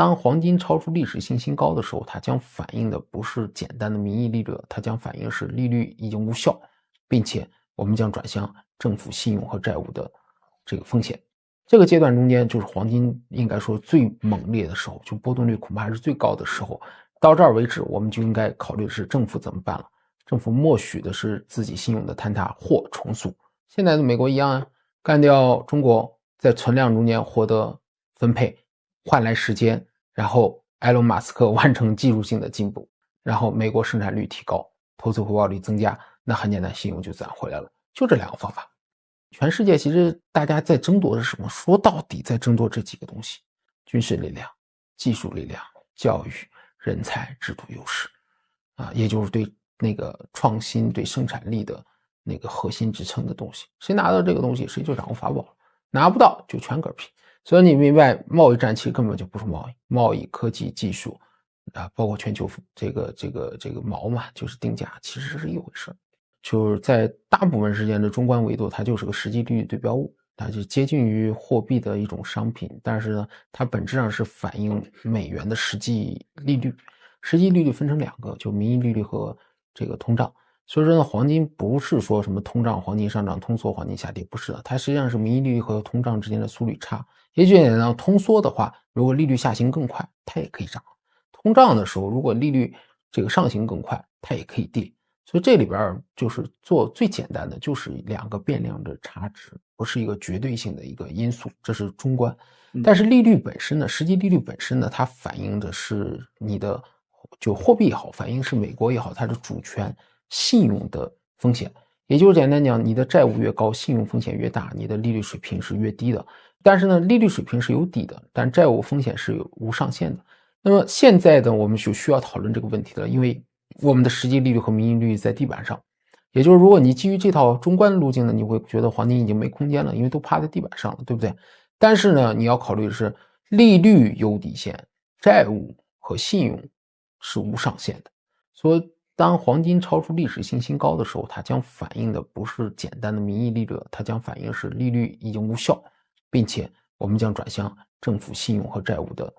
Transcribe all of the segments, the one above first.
当黄金超出历史性新高的时候，它将反映的不是简单的名义利率，它将反映是利率已经无效，并且我们将转向政府信用和债务的这个风险。这个阶段中间就是黄金应该说最猛烈的时候，就波动率恐怕还是最高的时候。到这儿为止，我们就应该考虑的是政府怎么办了。政府默许的是自己信用的坍塌或重塑。现在的美国一样啊，干掉中国在存量中间获得分配，换来时间，然后埃隆·马斯克完成技术性的进步，然后美国生产率提高，投资回报率增加，那很简单，信用就自然回来了。就这两个方法。全世界其实大家在争夺的是什么？说到底在争夺这几个东西：军事力量、技术力量、教育、人才、制度优势也就是对那个创新、对生产力的那个核心支撑的东西。谁拿到这个东西，谁就掌握法宝了，拿不到就全嗝屁。所以你明白，贸易战其实根本就不是贸易，贸易、科技、技术包括全球这个锚嘛，就是定价，其实是一回事。就是在大部分时间的中观维度，它就是个实际利率对标物，它就接近于货币的一种商品，但是呢，它本质上是反映美元的实际利率。实际利率分成两个，就名义利率和这个通胀。所以说呢，黄金不是说什么通胀黄金上涨，通缩黄金下跌，不是的，它实际上是名义利率和通胀之间的速率差。也就简单，通缩的话，如果利率下行更快，它也可以涨；通胀的时候，如果利率这个上行更快，它也可以跌。所以这里边就是做最简单的，就是两个变量的差值，不是一个绝对性的一个因素，这是中观。但是利率本身呢，实际利率本身呢，它反映的是你的就货币也好，反映是美国也好，它的主权信用的风险。也就是简单讲，你的债务越高，信用风险越大，你的利率水平是越低的。但是呢，利率水平是有底的，但债务风险是有无上限的。那么现在呢，我们就需要讨论这个问题了，因为我们的实际利率和名义利率在地板上，也就是如果你基于这套中观路径呢，你会觉得黄金已经没空间了，因为都趴在地板上了，对不对？但是呢，你要考虑的是利率有底线，债务和信用是无上限的。所以当黄金超出历史性新高的时候，它将反映的不是简单的名义利率，它将反映是利率已经无效，并且我们将转向政府信用和债务的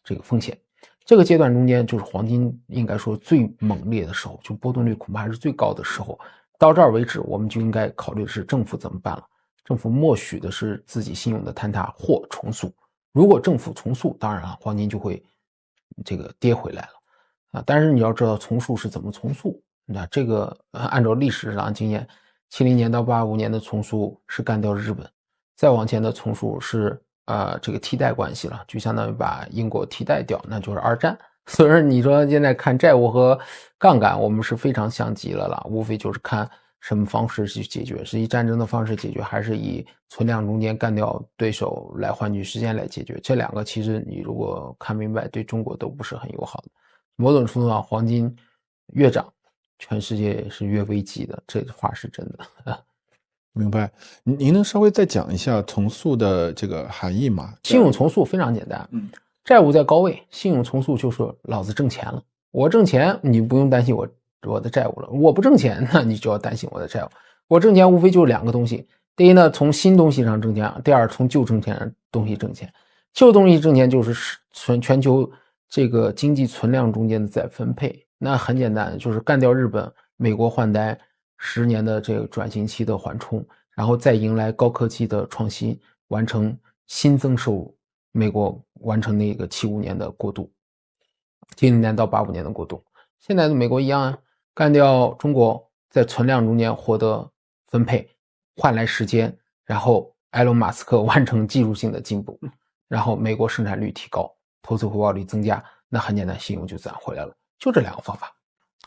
这个风险。这个阶段中间就是黄金应该说最猛烈的时候，就波动率恐怕还是最高的时候。到这儿为止，我们就应该考虑的是政府怎么办了。政府默许的是自己信用的坍塌或重塑。如果政府重塑，当然黄金就会这个跌回来了但是你要知道重塑是怎么重塑。那这个按照历史上经验，70年到85年的重塑是干掉日本，再往前的重塑是这个替代关系了，就相当于把英国替代掉，那就是二战。所以说你说现在看债务和杠杆，我们是非常相近了啦，无非就是看什么方式去解决，是以战争的方式解决，还是以存量中间干掉对手来换取时间来解决。这两个其实你如果看明白，对中国都不是很友好的。某种程度上，黄金越涨，全世界是越危机的，这话是真的。明白。您能稍微再讲一下重塑的这个含义吗？信用重塑非常简单，债务在高位，信用重塑就是老子挣钱了，我挣钱你不用担心我的债务了，我不挣钱那你就要担心我的债务。我挣钱无非就是两个东西，第一呢，从新东西上挣钱，第二从旧挣钱东西挣钱。旧东西挣钱就是全球这个经济存量中间的再分配，那很简单，就是干掉日本，美国换代10年的这个转型期的缓冲，然后再迎来高科技的创新，完成新增收入。美国完成那个75年的过渡，70年到85年的过渡。现在的美国一样干掉中国在存量中间获得分配，换来时间，然后埃隆·马斯克完成技术性的进步，然后美国生产率提高，投资回报率增加，那很简单，信用就自然回来了。就这两个方法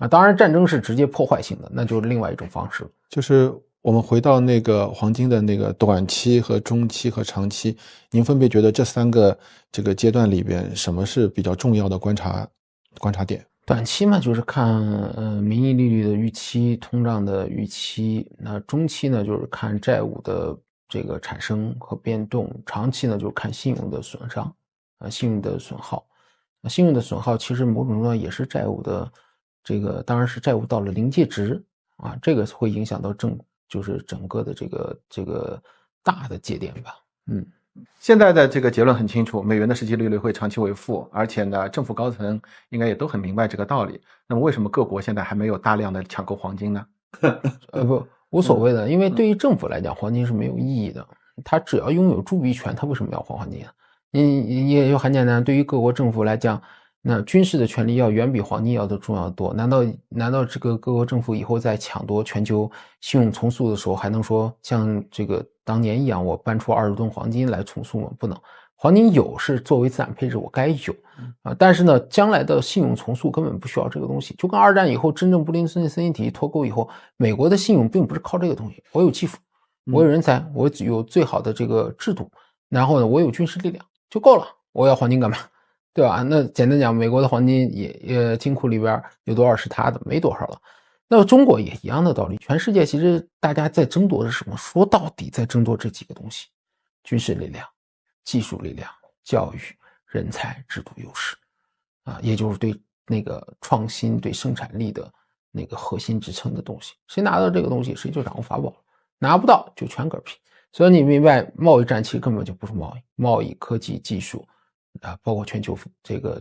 当然战争是直接破坏性的，那就是另外一种方式。就是我们回到那个黄金的那个短期和中期和长期，您分别觉得这3个这个阶段里边什么是比较重要的观察点？短期嘛，就是看名义利率的预期，通胀的预期。那中期呢，就是看债务的这个产生和变动。长期呢，就是看信用的损伤信用的损耗。信用的损耗其实某种程度上也是债务的这个，当然是债务到了临界值这个会影响到就是整个的这个大的节点吧。现在的这个结论很清楚，美元的实际利率会长期为负，而且呢，政府高层应该也都很明白这个道理。那么为什么各国现在还没有大量的抢购黄金呢？不，无所谓的，因为对于政府来讲，黄金是没有意义的。他只要拥有铸币权，他为什么要换黄金啊？也就很简单，对于各国政府来讲，那军事的权利要远比黄金要的重要得多。难道这个各国政府以后在抢夺全球信用重塑的时候，还能说像这个当年一样，我搬出20吨黄金来重塑吗？不能。黄金有是作为资产配置，我该有啊。但是呢，将来的信用重塑根本不需要这个东西。就跟二战以后真正布林森森林体系脱钩以后，美国的信用并不是靠这个东西。我有技术，我有人才，我有最好的这个制度，然后呢，我有军事力量就够了。我要黄金干嘛？对吧？那简单讲，美国的黄金也金库里边有多少是他的？没多少了。那么中国也一样的道理。全世界其实大家在争夺的是什么？说到底在争夺这几个东西：军事力量、技术力量、教育、人才、制度优势啊，也就是对那个创新、对生产力的那个核心支撑的东西。谁拿到这个东西，谁就掌握法宝了；拿不到就全嗝屁。所以你明白，贸易战其实根本就不是贸易，贸易、科技、技术啊，包括全球这个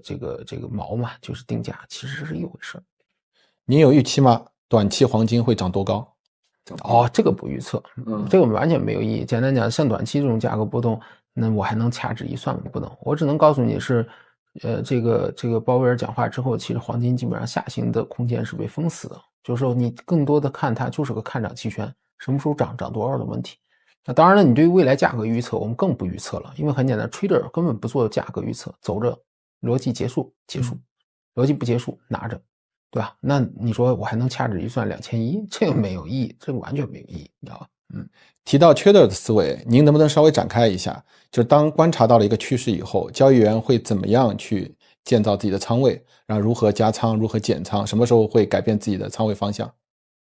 锚嘛，就是定价，其实是一回事。您有预期吗？短期黄金会涨多高？哦，这个不预测，这个完全没有意义。简单讲，像短期这种价格波动，那我还能掐指一算吗？不能，我只能告诉你是，这个鲍威尔讲话之后，其实黄金基本上下行的空间是被封死的，就是说你更多的看它就是个看涨期权，什么时候涨多少的问题。那当然了，你对于未来价格预测，我们更不预测了，因为很简单 ，trader 根本不做价格预测，走着逻辑结束，逻辑不结束拿着。对吧？那你说我还能掐指一算2100，这个没有意义，这个完全没有意义，你知道吧？提到 trader 的思维，您能不能稍微展开一下？就是当观察到了一个趋势以后，交易员会怎么样去建造自己的仓位，然后如何加仓，如何减仓，什么时候会改变自己的仓位方向？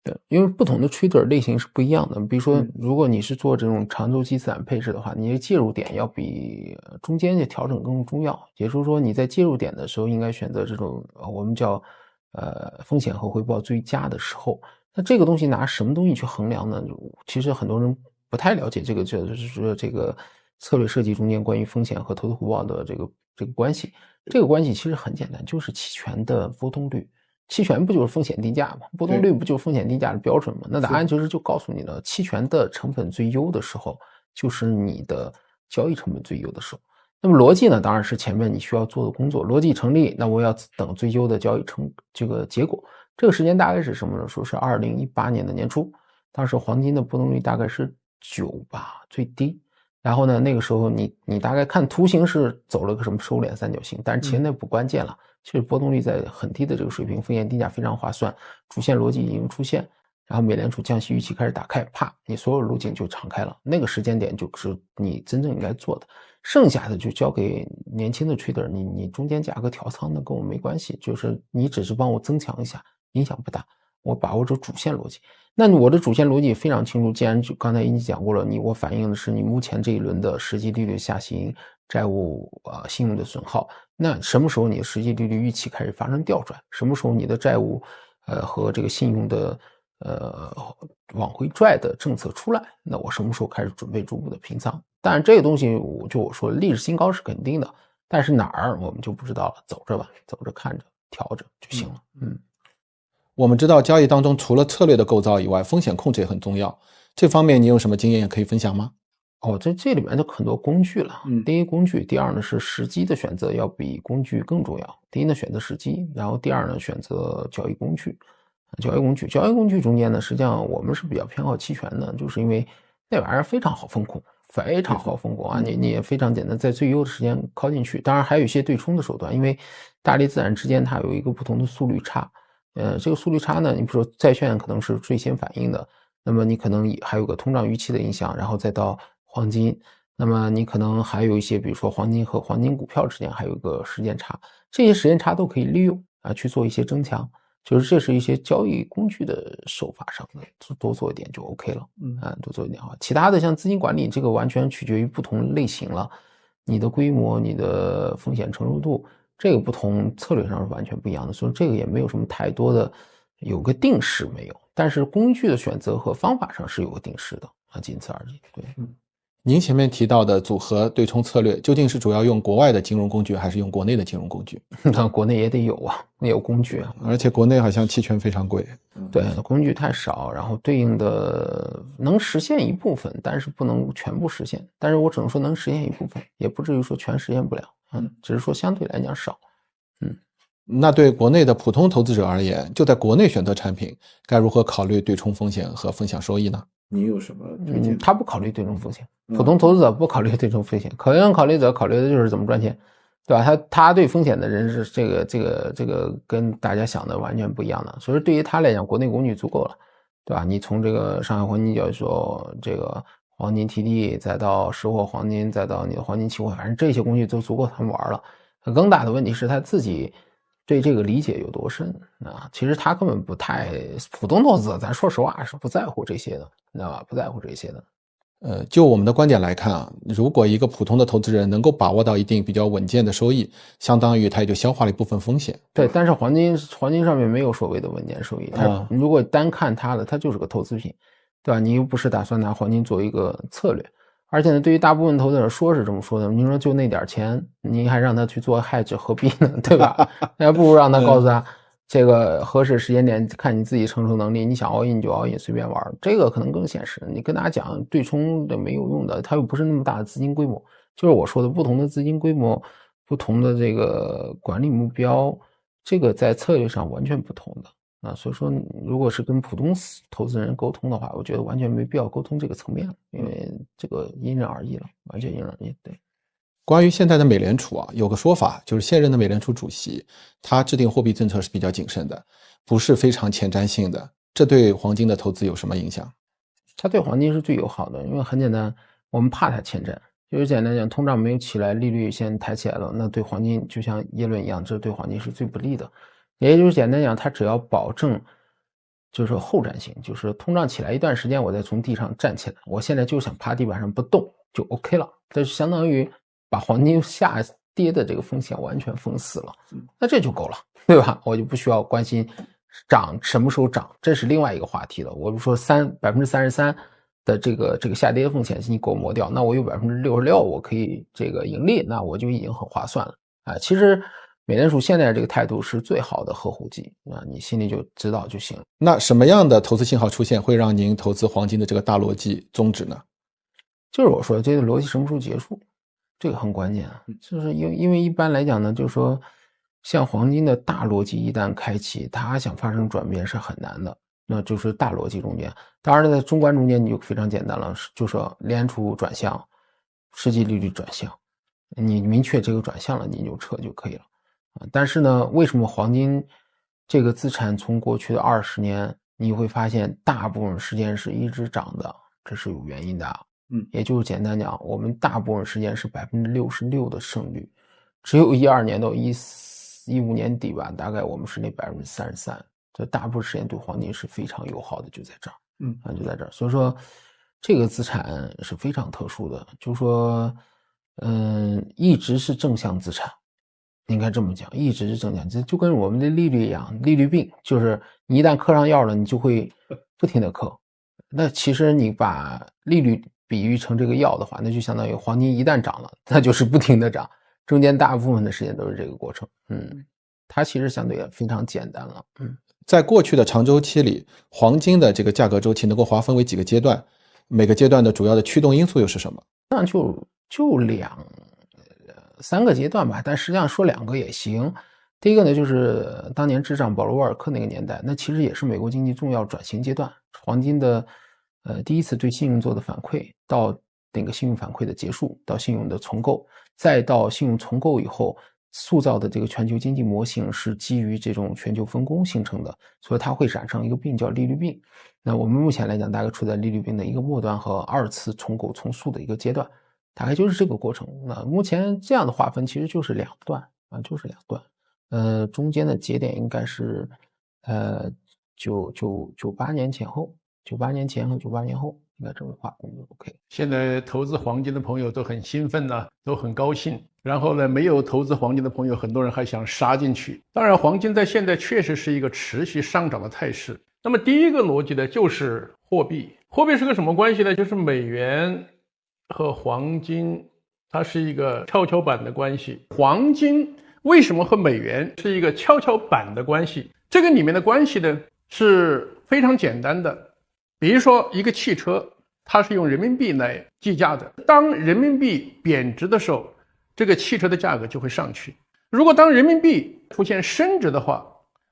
对，因为不同的 trader 类型是不一样的。比如说，如果你是做这种长周期资产配置的话，你的介入点要比中间的调整更重要。也就是说，你在介入点的时候，应该选择这种我们叫风险和回报最佳的时候。那这个东西拿什么东西去衡量呢？其实很多人不太了解这个，就是说这个策略设计中间关于风险和投资回报的这个关系。这个关系其实很简单，就是期权的波动率。期权不就是风险定价吗？波动率不就是风险定价的标准吗？那答案其实就告诉你了，期权的成本最优的时候，就是你的交易成本最优的时候。那么逻辑呢，当然是前面你需要做的工作，逻辑成立，那我要等最优的交易这个结果。这个时间大概是什么呢？说是2018年的年初，当时黄金的波动率大概是9吧，最低。然后呢，那个时候你大概看图形是走了个什么收敛三角形，但是其实那不关键了。其实波动率在很低的这个水平，风险定价非常划算，主线逻辑已经出现，然后美联储降息预期开始打开，啪，你所有路径就敞开了。那个时间点就是你真正应该做的，剩下的就交给年轻的 trader， 你中间价格调仓那跟我没关系，就是你只是帮我增强一下，影响不大。我把握着主线逻辑，那我的主线逻辑非常清楚。既然刚才已经讲过了，我反映的是你目前这一轮的实际利率下行、债务信用的损耗。那什么时候你的实际利率预期开始发生调转？什么时候你的债务和这个信用的往回拽的政策出来？那我什么时候开始准备逐步的平仓？当然这个东西我说历史新高是肯定的，但是哪儿我们就不知道了。走着吧，走着看着调着就行了。我们知道交易当中除了策略的构造以外，风险控制也很重要。这方面你有什么经验可以分享吗？这里面就很多工具了。第一工具，第二呢是时机的选择要比工具更重要。第一呢选择时机，然后第二呢选择交易工具。交易工具中间呢，实际上我们是比较偏好期权的，就是因为那玩意儿非常好风控，非常好风控啊！你也非常简单，在最优的时间靠进去。当然还有一些对冲的手段，因为大类资产之间它有一个不同的速率差。这个速率差呢，你比如说债券可能是最先反应的，那么你可能还有个通胀预期的影响，然后再到黄金，那么你可能还有一些，比如说黄金和黄金股票之间还有一个时间差，这些时间差都可以利用去做一些增强，就是这是一些交易工具的手法上的，多做一点就 OK 了，多做一点好。其他的像资金管理，这个完全取决于不同类型了，你的规模、你的风险承受度。这个不同策略上是完全不一样的，所以这个也没有什么太多的有个定式没有，但是工具的选择和方法上是有个定式的仅此而已。对，您前面提到的组合对冲策略，究竟是主要用国外的金融工具，还是用国内的金融工具？那国内也得有啊，也有工具啊。而且国内好像期权非常贵。对，工具太少，然后对应的能实现一部分，但是不能全部实现。但是我只能说能实现一部分，也不至于说全实现不了。只是说相对来讲少。那对国内的普通投资者而言，就在国内选择产品，该如何考虑对冲风险和分享收益呢？你有什么推荐？他不考虑对冲风险，普通投资者不考虑对冲风险，可能考虑者考虑的就是怎么赚钱，对吧？他对风险的人是这个跟大家想的完全不一样的，所以对于他来讲，国内工具足够了，对吧？你从这个上海黄金交易所这个黄金 TD， 再到实货黄金，再到你的黄金期货，反正这些工具都足够他们玩了。更大的问题是他自己对这个理解有多深啊？其实他根本不太，普通投资者咱说实话是不在乎这些的，知道吧？不在乎这些的。就我们的观点来看啊，如果一个普通的投资人能够把握到一定比较稳健的收益，相当于他也就消化了一部分风险。对，但是黄金上面没有所谓的稳健收益，它如果单看它的，它就是个投资品，对吧？你又不是打算拿黄金做一个策略。而且呢，对于大部分投资者说是这么说的，你说就那点钱，你还让他去做hedge何必呢？对吧？那不如让他告诉他，这个合适时间点看你自己承受能力，你想 all in 就 all in， 随便玩，这个可能更现实。你跟大家讲对冲的没有用的，它又不是那么大的资金规模，就是我说的不同的资金规模，不同的这个管理目标，这个在策略上完全不同的。所以说如果是跟普通投资人沟通的话，我觉得完全没必要沟通这个层面了，因为这个因人而异了，完全因人而异。对。关于现在的美联储啊，有个说法，就是现任的美联储主席他制定货币政策是比较谨慎的，不是非常前瞻性的，这对黄金的投资有什么影响？它对黄金是最友好的，因为很简单，我们怕它前瞻，就是简单讲，通胀没有起来，利率先抬起来了，那对黄金就像耶伦一样，这对黄金是最不利的。也就是简单讲，它只要保证就是后瞻性，就是通胀起来一段时间，我再从地上站起来，我现在就想趴地板上不动就 OK 了，这就相当于把黄金下跌的这个风险完全封死了，那这就够了，对吧？我就不需要关心涨什么时候涨，这是另外一个话题了。我不说33%的这个下跌风险你给我抹掉，那我有66%我可以这个盈利，那我就已经很划算了。其实美联储现在这个态度是最好的呵护剂啊，你心里就知道就行了。那什么样的投资信号出现会让您投资黄金的这个大逻辑终止呢？就是我说这个逻辑什么时候结束，这个很关键啊。就是因为一般来讲呢，就是说像黄金的大逻辑一旦开启，它想发生转变是很难的。那就是大逻辑中间，当然在中观中间你就非常简单了，就说联储转向，实际利率转向，你明确这个转向了，你就撤就可以了。但是呢，为什么黄金这个资产从过去的20年，你会发现大部分时间是一直涨的，这是有原因的。也就是简单讲，我们大部分时间是66%的胜率，只有12年到15年底吧，大概我们是那33%，这大部分时间对黄金是非常友好的，就在这儿，就在这儿。所以说，这个资产是非常特殊的，就是说，一直是正向资产。应该这么讲，一直是正向，这就跟我们的利率一样，利率病就是你一旦嗑上药了，你就会不停的嗑。那其实你把利率比喻成这个药的话，那就相当于黄金一旦涨了，那就是不停的涨，中间大部分的时间都是这个过程。它其实相对也非常简单了。在过去的长周期里，黄金的这个价格周期能够划分为几个阶段，每个阶段的主要的驱动因素又是什么？那就3个阶段吧，但实际上说2个也行。第一个呢，就是当年执掌保罗·沃尔克那个年代，那其实也是美国经济重要转型阶段，黄金的第一次对信用做的反馈，到那个信用反馈的结束，到信用的重构，再到信用重构以后塑造的这个全球经济模型是基于这种全球分工形成的，所以它会染上一个病叫利率病。那我们目前来讲，大概处在利率病的一个末端和2次重构重塑的一个阶段。大概就是这个过程。那目前这样的划分其实就是2段啊，就是2段。中间的节点应该是98年前后，98年前和98年后应该这么划分就 OK。现在投资黄金的朋友都很兴奋呢，都很高兴。然后呢，没有投资黄金的朋友，很多人还想杀进去。当然，黄金在现在确实是一个持续上涨的态势。那么第一个逻辑呢，就是货币。货币是个什么关系呢？就是美元和黄金它是一个跷跷板的关系。黄金为什么和美元是一个跷跷板的关系？这个里面的关系呢是非常简单的。比如说一个汽车，它是用人民币来计价的，当人民币贬值的时候，这个汽车的价格就会上去。如果当人民币出现升值的话，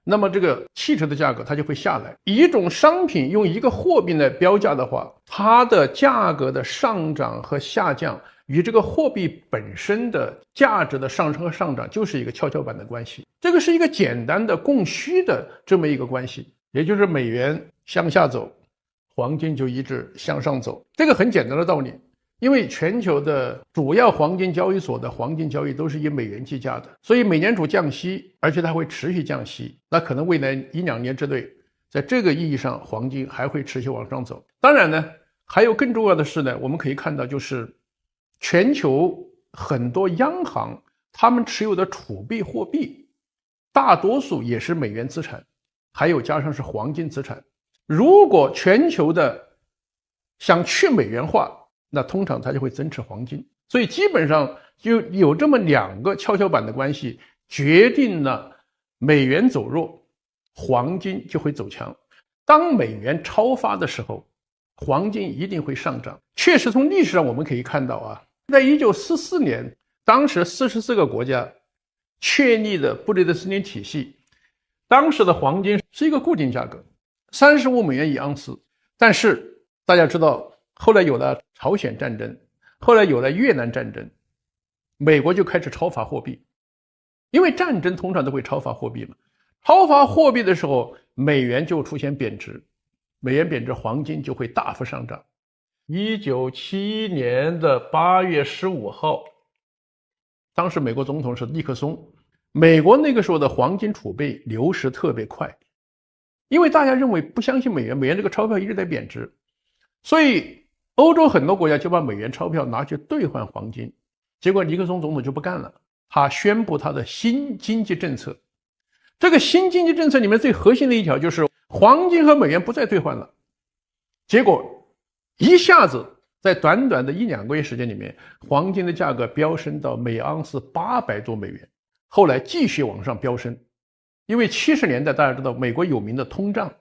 那么这个汽车的价格它就会下来。一种商品用一个货币来标价的话，它的价格的上涨和下降与这个货币本身的价值的上升和上涨就是一个跷跷板的关系。这个是一个简单的供需的这么一个关系，也就是美元向下走，黄金就一直向上走。这个很简单的道理，因为全球的主要黄金交易所的黄金交易都是以美元计价的，所以美联储降息，而且它会持续降息，那可能未来1-2年之内，在这个意义上黄金还会持续往上走。当然呢，还有更重要的是呢，我们可以看到就是全球很多央行他们持有的储备货币大多数也是美元资产，还有加上是黄金资产。如果全球的想去美元化，那通常它就会增持黄金，所以基本上就有这么2个跷跷板的关系，决定了美元走弱，黄金就会走强。当美元超发的时候，黄金一定会上涨。确实从历史上我们可以看到啊，在1944年，当时44个国家确立的布雷顿森林体系，当时的黄金是一个固定价格，35美元一盎司。但是大家知道，后来有了朝鲜战争，后来有了越南战争，美国就开始超发货币，因为战争通常都会超发货币嘛。超发货币的时候，美元就出现贬值，美元贬值，黄金就会大幅上涨。1971年8月15号，当时美国总统是尼克松，美国那个时候的黄金储备流失特别快，因为大家认为不相信美元，美元这个钞票一直在贬值，所以欧洲很多国家就把美元钞票拿去兑换黄金。结果尼克松总统就不干了，他宣布他的新经济政策。这个新经济政策里面最核心的一条就是黄金和美元不再兑换了。结果一下子在短短的1-2个月时间里面，黄金的价格飙升到每盎司800多美元，后来继续往上飙升。因为70年代大家知道美国有名的通胀，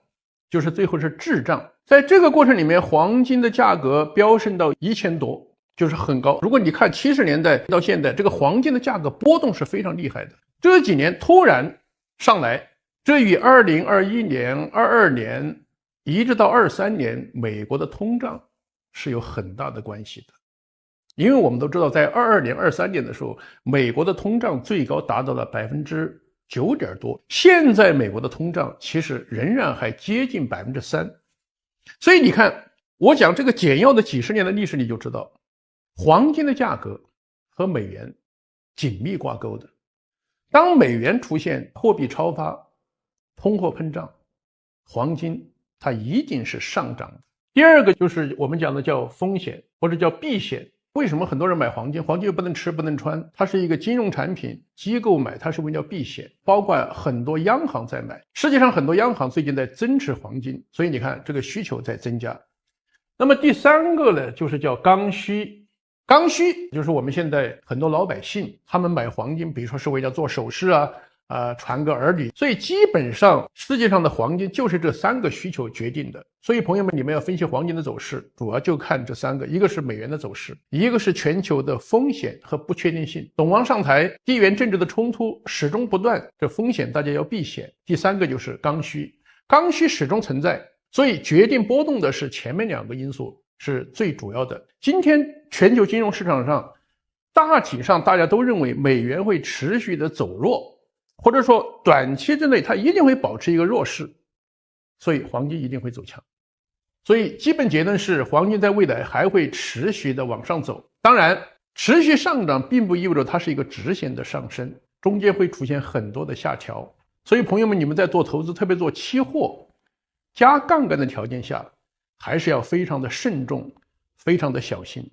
就是最后是滞胀，在这个过程里面，黄金的价格飙升到1000多，就是很高。如果你看70年代到现在，这个黄金的价格波动是非常厉害的。这几年突然上来，这与2021年、22年一直到23年美国的通胀是有很大的关系的。因为我们都知道，在22年、23年的时候，美国的通胀最高达到了9点多，现在美国的通胀其实仍然还接近3%。所以你看，我讲这个简要的几十年的历史，你就知道黄金的价格和美元紧密挂钩的。当美元出现货币超发、通货膨胀，黄金它一定是上涨的。第二个就是我们讲的叫风险或者叫避险。为什么很多人买黄金？黄金又不能吃不能穿，它是一个金融产品，机构买它是为了避险，包括很多央行在买。世界上很多央行最近在增持黄金，所以你看这个需求在增加。那么第3个呢，就是叫刚需。刚需就是我们现在很多老百姓他们买黄金，比如说是为了做首饰传个儿女，所以基本上世界上的黄金就是这3个需求决定的。所以朋友们，你们要分析黄金的走势，主要就看这3个，一个是美元的走势，一个是全球的风险和不确定性，董王上台，地缘政治的冲突始终不断，这风险大家要避险。第3个就是刚需，刚需始终存在，所以决定波动的是前面2个因素是最主要的。今天全球金融市场上大体上大家都认为美元会持续的走弱，或者说短期之内它一定会保持一个弱势，所以黄金一定会走强。所以基本结论是黄金在未来还会持续的往上走。当然持续上涨并不意味着它是一个直线的上升，中间会出现很多的下调。所以朋友们，你们在做投资，特别做期货加杠杆的条件下，还是要非常的慎重，非常的小心。